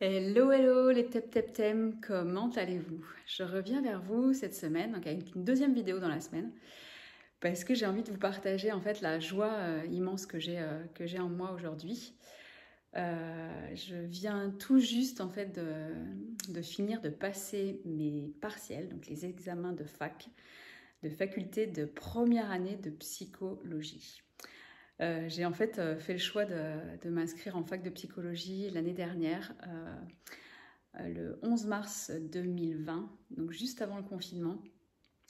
Hello, hello les tep, comment allez-vous? Je reviens vers vous cette semaine, donc avec une deuxième vidéo dans la semaine, parce que j'ai envie de vous partager en fait la joie immense que j'ai en moi aujourd'hui. Je viens tout juste en fait de finir de passer mes partiels, donc les examens de fac, de faculté de première année de psychologie. J'ai en fait fait le choix de m'inscrire en fac de psychologie l'année dernière, le 11 mars 2020, donc juste avant le confinement.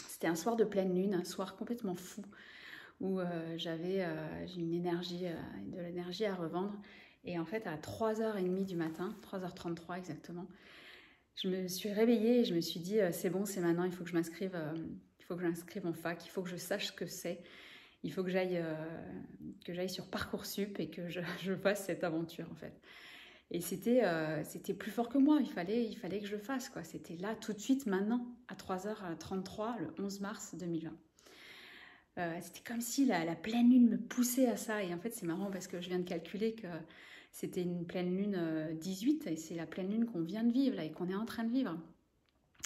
C'était un soir de pleine lune, un soir complètement fou, où j'ai une énergie, de l'énergie à revendre. Et en fait, à 3h30 du matin, 3h33 exactement, je me suis réveillée et je me suis dit, c'est bon, c'est maintenant, il faut que je m'inscrive. Il faut que je m'inscrive en fac, il faut que je sache ce que c'est. Il faut que j'aille sur Parcoursup et que je fasse cette aventure en fait. Et c'était plus fort que moi, il fallait que je le fasse, quoi. C'était là, tout de suite, maintenant, à 3h33, le 11 mars 2020. C'était comme si la pleine lune me poussait à ça. Et en fait, c'est marrant parce que je viens de calculer que c'était une pleine lune 18, et c'est la pleine lune qu'on vient de vivre, là, et qu'on est en train de vivre.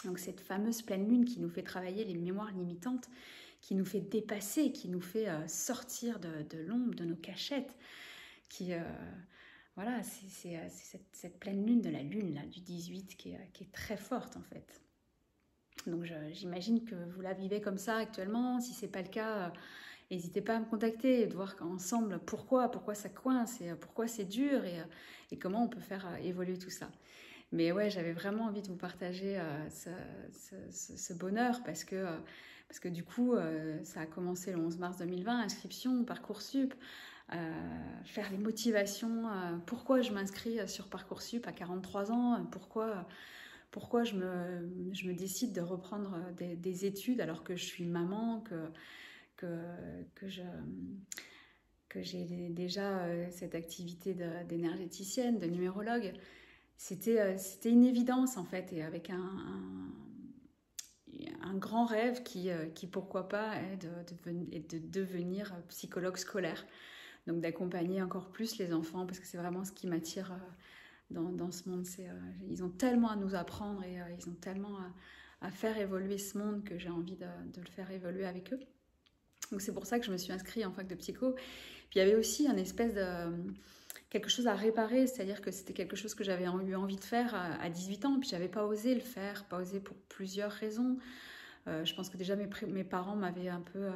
Donc cette fameuse pleine lune qui nous fait travailler les mémoires limitantes, qui nous fait dépasser, qui nous fait sortir de l'ombre, de nos cachettes, qui... voilà, c'est cette pleine lune de la lune, là, du 18, qui est très forte, en fait. Donc j'imagine que vous la vivez comme ça actuellement. Si ce n'est pas le cas, n'hésitez pas à me contacter et de voir ensemble pourquoi ça coince et pourquoi c'est dur et comment on peut faire évoluer tout ça. Mais ouais, j'avais vraiment envie de vous partager ce bonheur parce que du coup, ça a commencé le 11 mars 2020, inscription, Parcoursup, faire les motivations, pourquoi je m'inscris sur Parcoursup à 43 ans, pourquoi je me décide de reprendre des études alors que je suis maman, que j'ai déjà cette activité d'énergéticienne, de numérologue. C'était une évidence en fait, et avec un grand rêve qui pourquoi pas est de devenir psychologue scolaire, donc d'accompagner encore plus les enfants, parce que c'est vraiment ce qui m'attire dans ce monde. Ils ont tellement à nous apprendre et ils ont tellement à faire évoluer ce monde que j'ai envie de le faire évoluer avec eux. Donc c'est pour ça que je me suis inscrite en fac de psycho. Puis il y avait aussi un espèce de quelque chose à réparer, c'est-à-dire que c'était quelque chose que j'avais eu envie de faire à 18 ans, puis j'avais pas osé le faire, pas osé pour plusieurs raisons. Je pense que déjà mes parents m'avaient un peu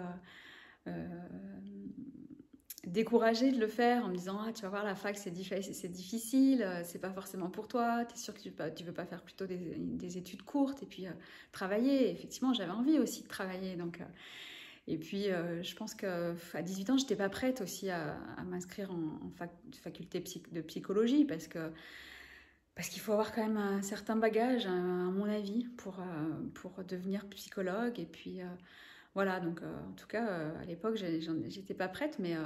découragée de le faire en me disant tu vas voir, la fac c'est difficile, c'est pas forcément pour toi, t'es sûr que tu veux pas faire plutôt des études courtes et puis travailler. Et effectivement, j'avais envie aussi de travailler, donc et puis, je pense qu'à 18 ans, je n'étais pas prête aussi à m'inscrire en faculté de psychologie parce qu'il faut avoir quand même un certain bagage, à mon avis, pour devenir psychologue. Et puis, voilà, donc en tout cas, à l'époque, j'étais pas prête, mais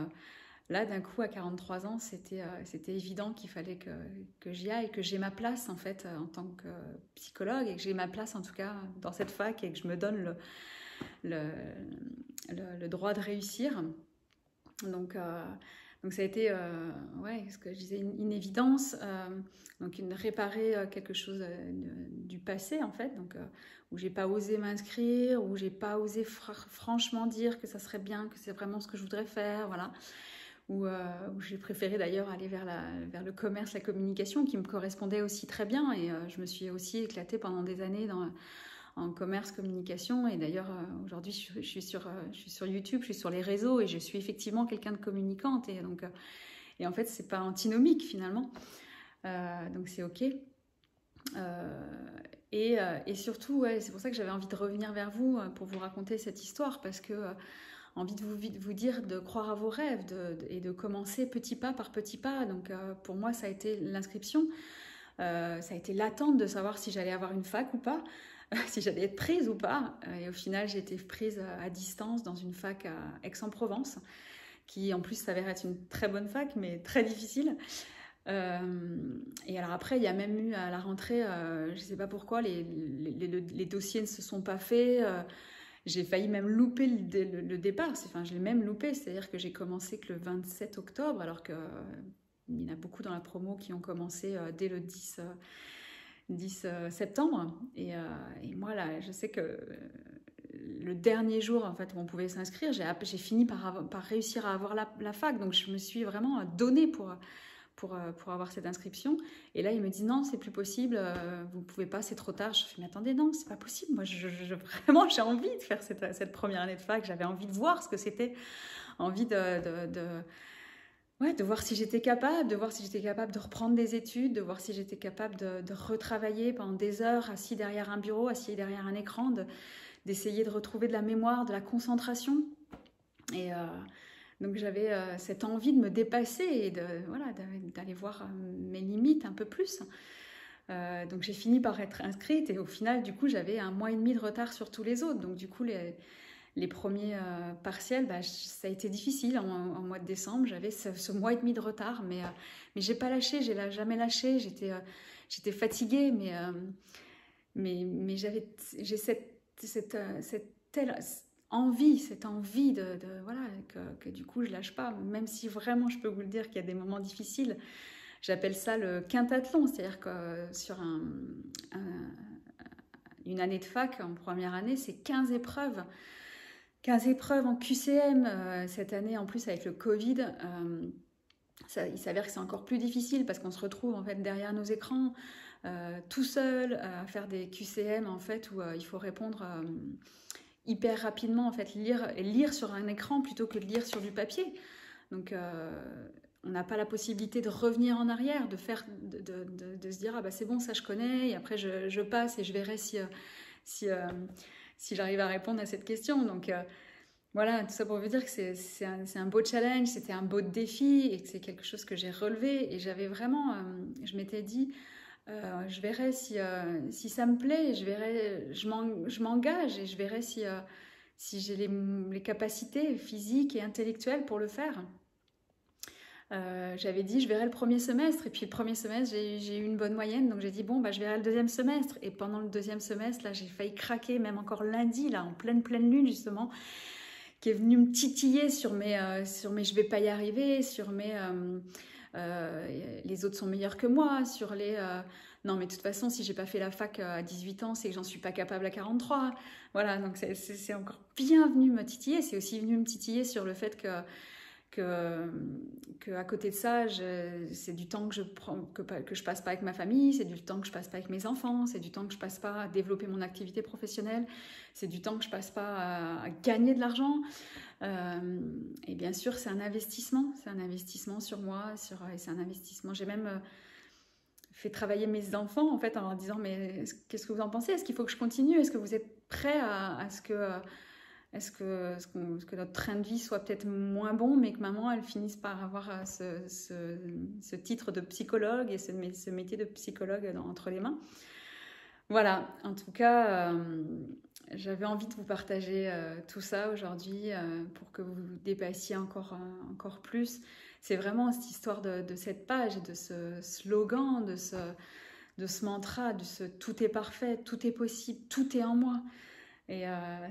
là, d'un coup, à 43 ans, c'était évident qu'il fallait que j'y aille, que j'ai ma place, en fait, en tant que psychologue, et que j'ai ma place, en tout cas, dans cette fac, et que je me donne le droit de réussir. Donc ça a été, ouais, ce que je disais, une évidence, donc réparer quelque chose du passé, en fait, donc où j'ai pas osé m'inscrire, où j'ai pas osé franchement dire que ça serait bien, que c'est vraiment ce que je voudrais faire, voilà. Où j'ai préféré d'ailleurs aller vers le commerce, la communication, qui me correspondait aussi très bien, et je me suis aussi éclatée pendant des années en commerce, communication. Et d'ailleurs, aujourd'hui, je suis sur YouTube, je suis sur les réseaux, et je suis effectivement quelqu'un de communicante. Et en fait, c'est pas antinomique finalement. Donc c'est ok. Et surtout, ouais, c'est pour ça que j'avais envie de revenir vers vous pour vous raconter cette histoire, parce que envie de vous dire de croire à vos rêves et de commencer petit pas par petit pas. Donc pour moi, ça a été l'inscription. Ça a été l'attente de savoir si j'allais avoir une fac ou pas, si j'allais être prise ou pas. Et au final, j'ai été prise à distance dans une fac à Aix-en-Provence, qui en plus s'avère être une très bonne fac, mais très difficile. Et alors après, il y a même eu à la rentrée, je ne sais pas pourquoi, les dossiers ne se sont pas faits. J'ai failli même louper le départ. Enfin, je l'ai même loupé, c'est-à-dire que j'ai commencé que le 27 octobre, alors que il y en a beaucoup dans la promo qui ont commencé dès le 10 septembre. Et moi, là, je sais que le dernier jour en fait, où on pouvait s'inscrire, j'ai fini par réussir à avoir la fac. Donc, je me suis vraiment donnée pour avoir cette inscription. Et là, il me dit non, c'est plus possible, vous ne pouvez pas, c'est trop tard. Je fais mais attendez, non, c'est pas possible. Moi, vraiment, j'ai envie de faire cette première année de fac. J'avais envie de voir ce que c'était, envie ouais, de voir si j'étais capable, de voir si j'étais capable de reprendre des études, de voir si j'étais capable de retravailler pendant des heures, assis derrière un bureau, assis derrière un écran, d'essayer de retrouver de la mémoire, de la concentration. Et donc j'avais cette envie de me dépasser et voilà, d'aller voir mes limites un peu plus. Donc j'ai fini par être inscrite et au final, du coup, j'avais 1 mois et demi de retard sur tous les autres. Donc du coup, les premiers partiels, ça a été difficile en mois de décembre. J'avais ce mois et demi de retard, mais j'ai pas lâché, j'ai jamais lâché. J'étais fatiguée, mais j'ai cette telle envie, voilà, que du coup je lâche pas, même si vraiment je peux vous le dire qu'il y a des moments difficiles. J'appelle ça le quintathlon, c'est-à-dire que sur une année de fac, en première année, c'est 15 épreuves. 15 épreuves en QCM, cette année en plus avec le Covid, il s'avère que c'est encore plus difficile parce qu'on se retrouve en fait derrière nos écrans, tout seul, à faire des QCM en fait où il faut répondre hyper rapidement, en fait, lire sur un écran plutôt que de lire sur du papier. Donc on n'a pas la possibilité de revenir en arrière, de se dire ah bah c'est bon, ça je connais, et après je passe et je verrai si j'arrive à répondre à cette question. Donc voilà, tout ça pour vous dire que c'est un beau challenge, c'était un beau défi et que c'est quelque chose que j'ai relevé. Et j'avais vraiment, je m'étais dit, je verrai si ça me plaît, je m'engage et je verrai si j'ai les capacités physiques et intellectuelles pour le faire. J'avais dit je verrai le premier semestre et puis le premier semestre j'ai eu une bonne moyenne, donc j'ai dit bon bah je verrai le deuxième semestre. Et pendant le deuxième semestre là j'ai failli craquer, même encore lundi là en pleine lune justement, qui est venu me titiller sur mes je vais pas y arriver, sur mes les autres sont meilleurs que moi, sur les non mais de toute façon si j'ai pas fait la fac à 18 ans c'est que j'en suis pas capable à 43. Voilà, donc c'est encore bien venu me titiller. C'est aussi venu me titiller sur le fait que à côté de ça, c'est du temps que je passe pas avec ma famille, c'est du temps que je passe pas avec mes enfants, c'est du temps que je passe pas à développer mon activité professionnelle, c'est du temps que je passe pas à gagner de l'argent. Et bien sûr, c'est un investissement sur moi, et c'est un investissement. J'ai même fait travailler mes enfants en fait en leur disant mais qu'est-ce que vous en pensez? Est-ce qu'il faut que je continue? Est-ce que vous êtes prêts à ce que notre train de vie soit peut-être moins bon, mais que maman, elle finisse par avoir ce titre de psychologue et ce métier de psychologue entre les mains. Voilà, en tout cas, j'avais envie de vous partager tout ça aujourd'hui pour que vous vous dépassiez encore plus. C'est vraiment cette histoire de cette page et de ce slogan, de ce mantra, de ce « tout est parfait, tout est possible, tout est en moi ». Et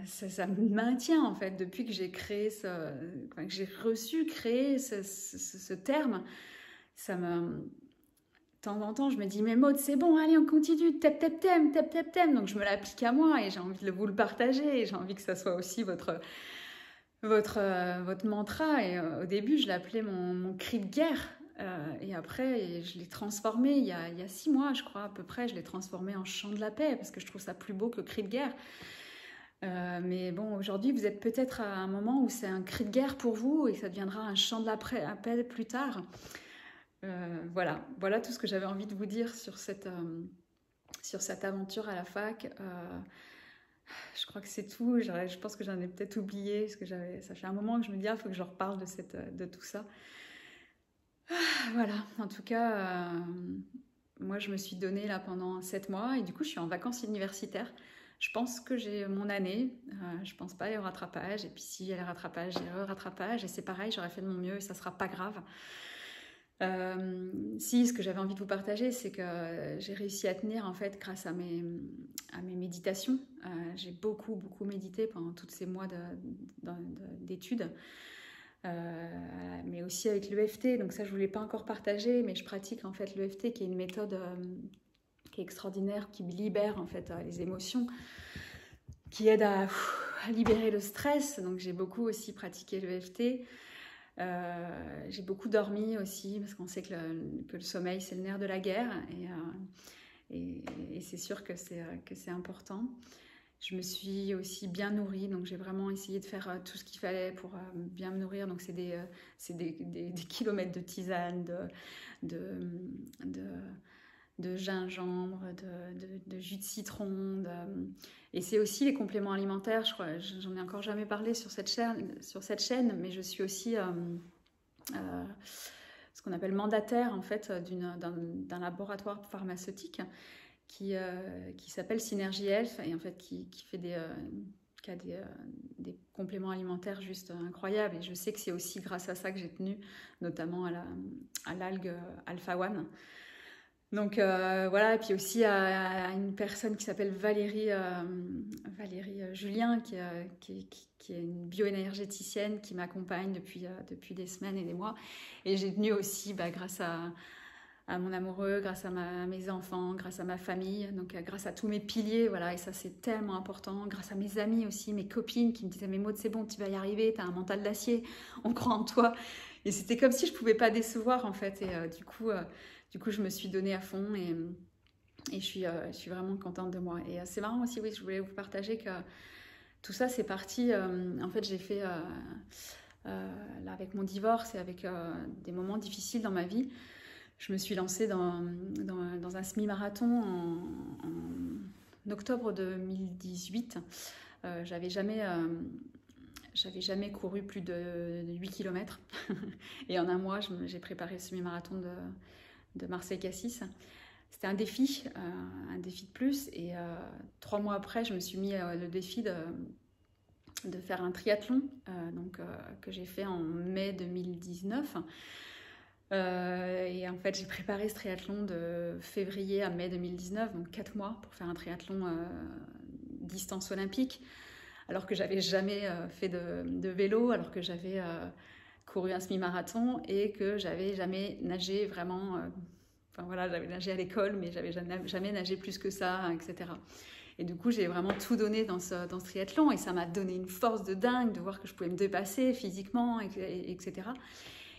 ça me maintient en fait depuis que j'ai créé que j'ai créer ce terme. Ça me, de temps en temps, je me dis mais Maud, c'est bon, allez on continue, tap tap tem, tap tap tem. Donc je me l'applique à moi et j'ai envie de vous le partager. Et j'ai envie que ça soit aussi votre mantra. Et au début, je l'appelais mon cri de guerre. Et après, je l'ai transformé il y a 6 mois, je crois à peu près. Je l'ai transformé en chant de la paix parce que je trouve ça plus beau que cri de guerre. Mais bon, aujourd'hui, vous êtes peut-être à un moment où c'est un cri de guerre pour vous et ça deviendra un chant de la paix plus tard. Voilà tout ce que j'avais envie de vous dire sur cette aventure à la fac. Je crois que c'est tout. Je pense que j'en ai peut-être oublié parce que ça fait un moment que je me dis il faut que je reparle de tout ça. Voilà, en tout cas, moi je me suis donnée là pendant 7 mois et du coup je suis en vacances universitaires. Je pense que j'ai mon année, je pense pas aller au rattrapage, et puis si il y a le rattrapage, j'irai au rattrapage, et c'est pareil, j'aurais fait de mon mieux et ça sera pas grave. Ce que j'avais envie de vous partager, c'est que j'ai réussi à tenir en fait grâce à mes méditations. J'ai beaucoup médité pendant tous ces mois d'études. mais aussi avec l'EFT. Donc ça, je ne vous l'ai pas encore partagé, mais je pratique en fait l'EFT, qui est une méthode qui est extraordinaire, qui libère en fait les émotions, qui aide à libérer le stress. Donc j'ai beaucoup aussi pratiqué l'EFT. J'ai beaucoup dormi aussi, parce qu'on sait que le sommeil, c'est le nerf de la guerre, et c'est sûr que c'est important. Je me suis aussi bien nourrie, donc j'ai vraiment essayé de faire tout ce qu'il fallait pour bien me nourrir. Donc c'est des kilomètres de tisane, de gingembre, de jus de citron. Et c'est aussi les compléments alimentaires. Je crois, j'en ai encore jamais parlé sur cette chaîne, mais je suis aussi ce qu'on appelle mandataire en fait d'un laboratoire pharmaceutique qui s'appelle Synergy Health, et en fait qui a des compléments alimentaires juste incroyables. Et je sais que c'est aussi grâce à ça que j'ai tenu, notamment à l'algue Alpha-1. Donc voilà, et puis aussi à une personne qui s'appelle Valérie Julien, qui est une bioénergéticienne qui m'accompagne depuis des semaines et des mois. Et j'ai tenu aussi grâce à mon amoureux, grâce à mes enfants, grâce à ma famille, donc grâce à tous mes piliers, voilà, et ça c'est tellement important, grâce à mes amis aussi, mes copines qui me disaient « mais Maud, c'est bon, tu vas y arriver, tu as un mental d'acier, on croit en toi ». Et c'était comme si je ne pouvais pas décevoir en fait, et du coup je me suis donnée à fond, et je suis vraiment contente de moi. Et c'est marrant aussi, oui, je voulais vous partager que tout ça c'est parti, en fait j'ai fait, là avec mon divorce et avec des moments difficiles dans ma vie, je me suis lancée dans un semi-marathon en octobre 2018. J'avais jamais couru plus de 8 km. Et en un mois, j'ai préparé le semi-marathon de Marseille-Cassis. C'était un défi de plus. Et 3 mois après, je me suis mis le défi de faire un triathlon que j'ai fait en mai 2019. Et en fait, j'ai préparé ce triathlon de février à mai 2019, donc 4 mois pour faire un triathlon distance olympique, alors que j'avais jamais fait de vélo, alors que j'avais couru un semi-marathon et que j'avais jamais nagé vraiment. Enfin voilà, j'avais nagé à l'école, mais j'avais jamais nagé plus que ça, etc. Et du coup, j'ai vraiment tout donné dans ce triathlon, et ça m'a donné une force de dingue de voir que je pouvais me dépasser physiquement, etc.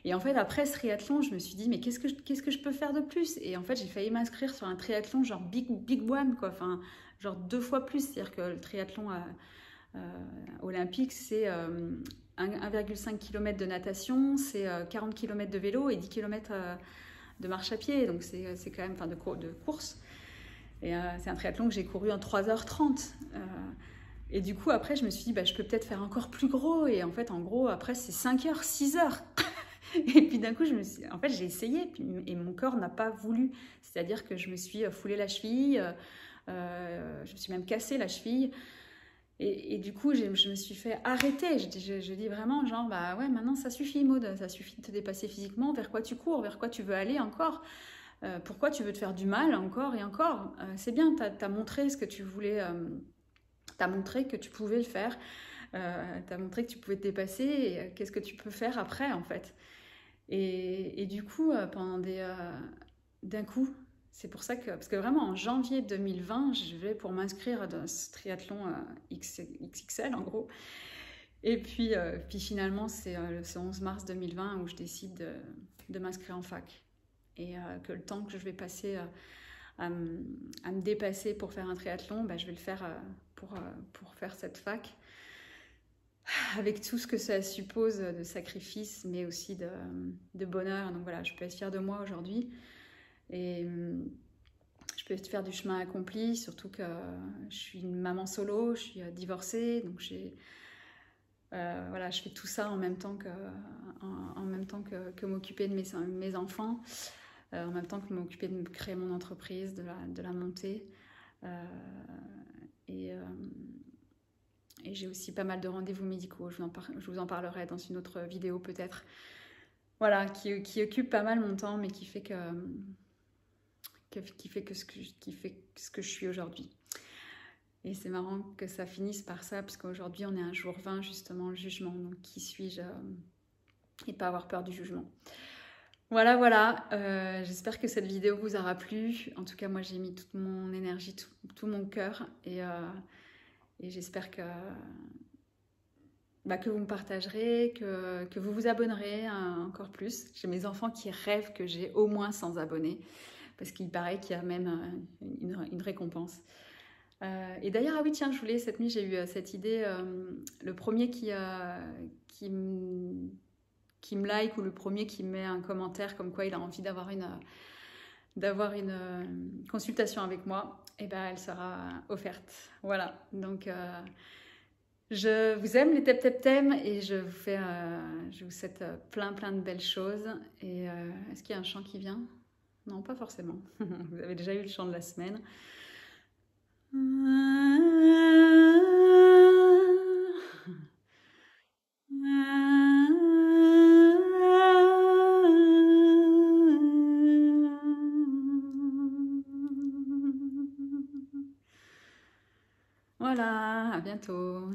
Et en fait, après ce triathlon, je me suis dit, mais qu'est-ce que je peux faire de plus? Et en fait, j'ai failli m'inscrire sur un triathlon genre big one, quoi. Enfin, genre 2 fois plus. C'est-à-dire que le triathlon olympique, c'est 1,5 km de natation, c'est 40 km de vélo et 10 km de marche à pied. Donc c'est quand même, enfin, de course. Et c'est un triathlon que j'ai couru en 3h30. Et du coup, après, je me suis dit, je peux peut-être faire encore plus gros. Et en fait, en gros, après, c'est 5h, 6h. Et puis d'un coup, j'ai essayé, et mon corps n'a pas voulu. C'est-à-dire que je me suis foulé la cheville, je me suis même cassé la cheville. Et du coup, je me suis fait arrêter. Je dis vraiment, genre, ouais, maintenant ça suffit, Maud, ça suffit de te dépasser physiquement. Vers quoi tu cours? Vers quoi tu veux aller encore? Pourquoi tu veux te faire du mal encore et encore? C'est bien, t'as montré ce que tu voulais, t'as montré que tu pouvais le faire, t'as montré que tu pouvais te dépasser, et qu'est-ce que tu peux faire après, en fait? Et du coup, d'un coup, c'est pour ça que, parce que vraiment en janvier 2020, je vais pour m'inscrire dans ce triathlon XXL en gros. Et puis finalement, c'est le 11 mars 2020 où je décide de m'inscrire en fac. Et que le temps que je vais passer à me dépasser pour faire un triathlon, je vais le faire pour faire cette fac. Avec tout ce que ça suppose de sacrifice, mais aussi de bonheur. Donc voilà, je peux être fière de moi aujourd'hui. Et je peux être fière du chemin accompli, surtout que je suis une maman solo, je suis divorcée, donc voilà, je fais tout ça en même temps que m'occuper de mes enfants, en même temps que m'occuper de créer mon entreprise, de la monter. Et j'ai aussi pas mal de rendez-vous médicaux, je vous en parlerai dans une autre vidéo peut-être. Voilà, qui occupe pas mal mon temps, mais qui fait ce que je suis aujourd'hui. Et c'est marrant que ça finisse par ça, parce qu'aujourd'hui on est un jour 20, justement, le jugement. Donc qui suis-je et pas avoir peur du jugement. Voilà, voilà, j'espère que cette vidéo vous aura plu. En tout cas, moi, j'ai mis toute mon énergie, tout mon cœur et j'espère que vous me partagerez, que vous vous abonnerez encore plus. J'ai mes enfants qui rêvent que j'ai au moins 100 abonnés parce qu'il paraît qu'il y a même une récompense. Et d'ailleurs, ah oui, tiens, cette nuit, j'ai eu cette idée. Le premier qui me like ou le premier qui met un commentaire comme quoi il a envie d'avoir une consultation avec moi, et ben, elle sera offerte. Voilà, donc je vous aime les tep et je vous souhaite plein de belles choses. Et est-ce qu'il y a un chant qui vient? Non, pas forcément. Vous avez déjà eu le chant de la semaine. Voilà, à bientôt.